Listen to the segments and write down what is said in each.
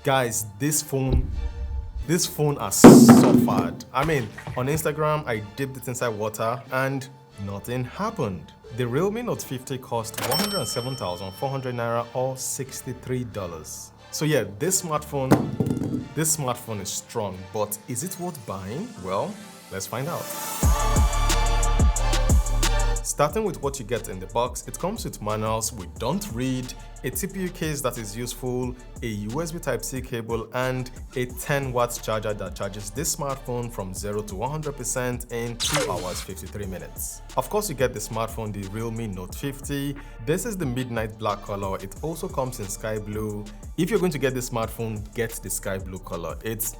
Guys, this phone has suffered. I mean, on Instagram, I dipped it inside water and nothing happened. The Realme Note 50 cost 107,400 Naira or $63. So yeah, this smartphone is strong, but is it worth buying? Well, let's find out. Starting with what you get in the box, it comes with manuals we don't read, a TPU case that is useful, a USB Type-C cable, and a 10-watt charger that charges this smartphone from 0 to 100% in 2 hours 53 minutes. Of course, you get the smartphone, the Realme Note 50. This is the midnight black color. It also comes in sky blue. If you're going to get this smartphone, get the sky blue color. It's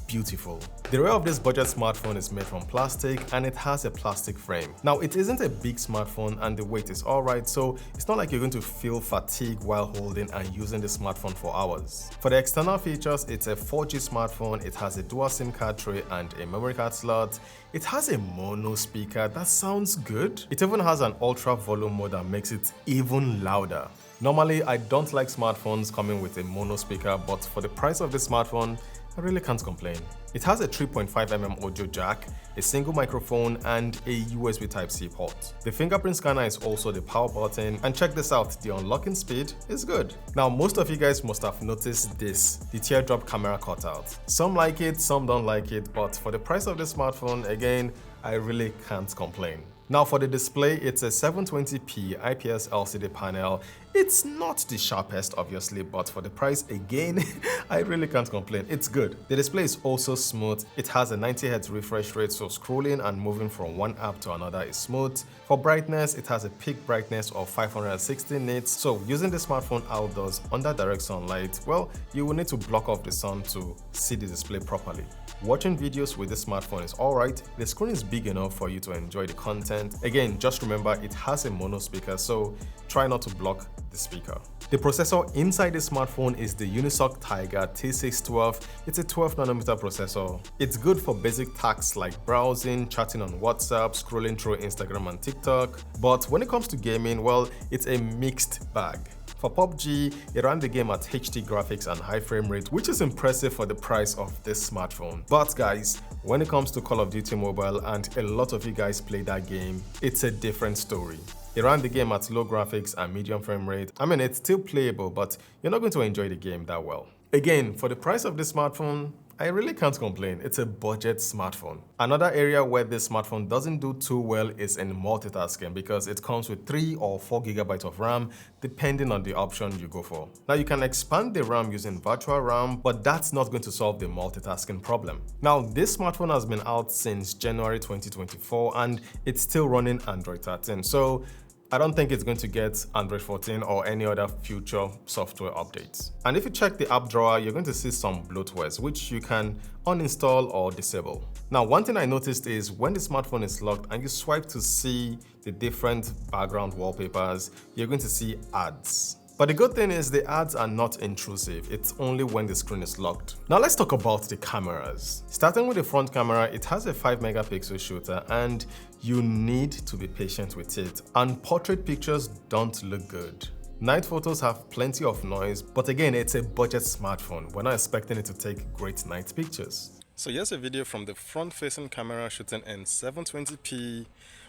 beautiful. The rear of this budget smartphone is made from plastic and it has a plastic frame. Now, it isn't a big smartphone and the weight is alright, so it's not like you're going to feel fatigue while holding and using the smartphone for hours. For the external features, it's a 4G smartphone, it has a dual SIM card tray and a memory card slot. It has a mono speaker that sounds good. It even has an ultra volume mode that makes it even louder. Normally, I don't like smartphones coming with a mono speaker, but for the price of this smartphone, I really can't complain. It has a 3.5mm audio jack, a single microphone, and a USB Type-C port. The fingerprint scanner is also the power button, and check this out, the unlocking speed is good. Now, most of you guys must have noticed this, the teardrop camera cutout. Some like it, some don't like it, but for the price of this smartphone, again, I really can't complain. Now for the display, it's a 720p IPS LCD panel. It's not the sharpest, obviously, but for the price, again, I really can't complain. It's good. The display is also smooth. It has a 90Hz refresh rate, so scrolling and moving from one app to another is smooth. For brightness, it has a peak brightness of 560 nits. So using the smartphone outdoors under direct sunlight, well, you will need to block off the sun to see the display properly. Watching videos with this smartphone is alright. The screen is big enough for you to enjoy the content. Again, just remember it has a mono speaker, so try not to block the speaker. The processor inside the smartphone is the Unisoc Tiger T612. It's a 12nm processor. It's good for basic tasks like browsing, chatting on WhatsApp, scrolling through Instagram and TikTok. But when it comes to gaming, well, it's a mixed bag. For PUBG, it ran the game at HD graphics and high frame rate, which is impressive for the price of this smartphone. But guys, when it comes to Call of Duty Mobile, and a lot of you guys play that game, it's a different story. It ran the game at low graphics and medium frame rate. I mean, it's still playable, but you're not going to enjoy the game that well. Again, for the price of this smartphone, I really can't complain. It's a budget smartphone. Another area where this smartphone doesn't do too well is in multitasking, because it comes with 3 or 4 GB of RAM depending on the option you go for. Now, you can expand the RAM using virtual RAM, but that's not going to solve the multitasking problem. Now, this smartphone has been out since January 2024 and it's still running Android 13. So I don't think it's going to get Android 14 or any other future software updates. And if you check the app drawer, you're going to see some bloatwares, which you can uninstall or disable. Now, one thing I noticed is when the smartphone is locked and you swipe to see the different background wallpapers, you're going to see ads. But the good thing is the ads are not intrusive. It's only when the screen is locked. Now let's talk about the cameras. Starting with the front camera, it has a 5-megapixel shooter and you need to be patient with it. And portrait pictures don't look good. Night photos have plenty of noise, but again, it's a budget smartphone. We're not expecting it to take great night pictures. So here's a video from the front-facing camera shooting in 720p.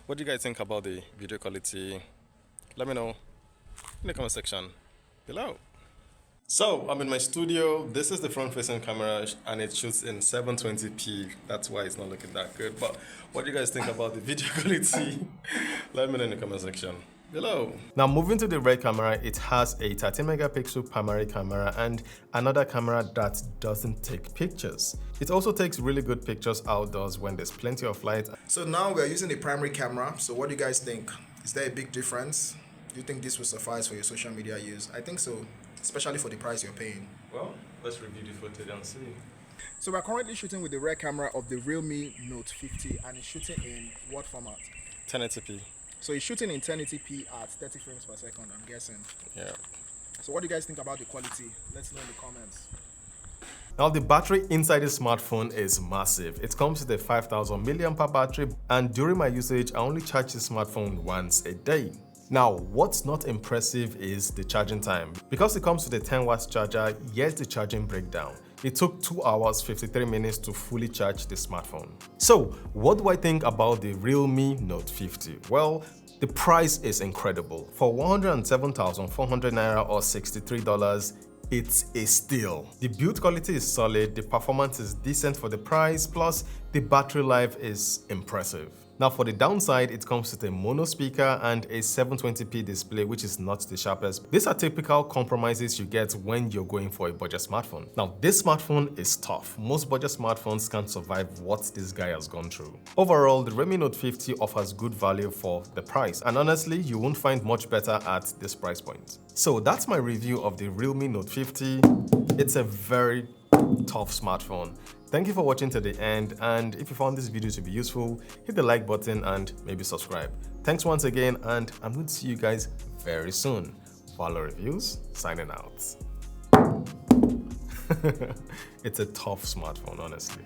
What do you guys think about the video quality? Let me know in the comment section below. So I'm in my studio. This is the front-facing camera and it shoots in 720p. That's why it's not looking that good. But what do you guys think about the video quality? Let me know in the comment section below. Now moving to the rear camera, it has a 13-megapixel primary camera and another camera that doesn't take pictures. It also takes really good pictures outdoors when there's plenty of light. So now we're using the primary camera. So what do you guys think? Is there a big difference? Do you think this will suffice for your social media use? I think so, especially for the price you're paying. Well, let's review the footage and see. So we're currently shooting with the rear camera of the Realme Note 50 and it's shooting in what format? 1080p. So it's shooting in 1080p at 30 frames per second, I'm guessing. Yeah. So what do you guys think about the quality? Let's know in the comments. Now the battery inside the smartphone is massive. It comes with a 5000 mAh battery and during my usage, I only charge the smartphone once a day. Now, what's not impressive is the charging time. Because it comes with a 10 watts charger, here's the charging breakdown. It took 2 hours 53 minutes to fully charge the smartphone. So, what do I think about the Realme Note 50? Well, the price is incredible. For 107,400 naira or $63, it's a steal. The build quality is solid, the performance is decent for the price, plus the battery life is impressive. Now for the downside, it comes with a mono speaker and a 720p display, which is not the sharpest. These are typical compromises you get when you're going for a budget smartphone. Now this smartphone is tough. Most budget smartphones can't survive what this guy has gone through. Overall, the Realme Note 50 offers good value for the price, and honestly, you won't find much better at this price point. So that's my review of the Realme Note 50. It's a very tough smartphone. Thank you for watching to the end, and if you found this video to be useful, hit the like button and maybe subscribe. Thanks once again, and I'm going to see you guys very soon. Valor Reviews, signing out. It's a tough smartphone, honestly.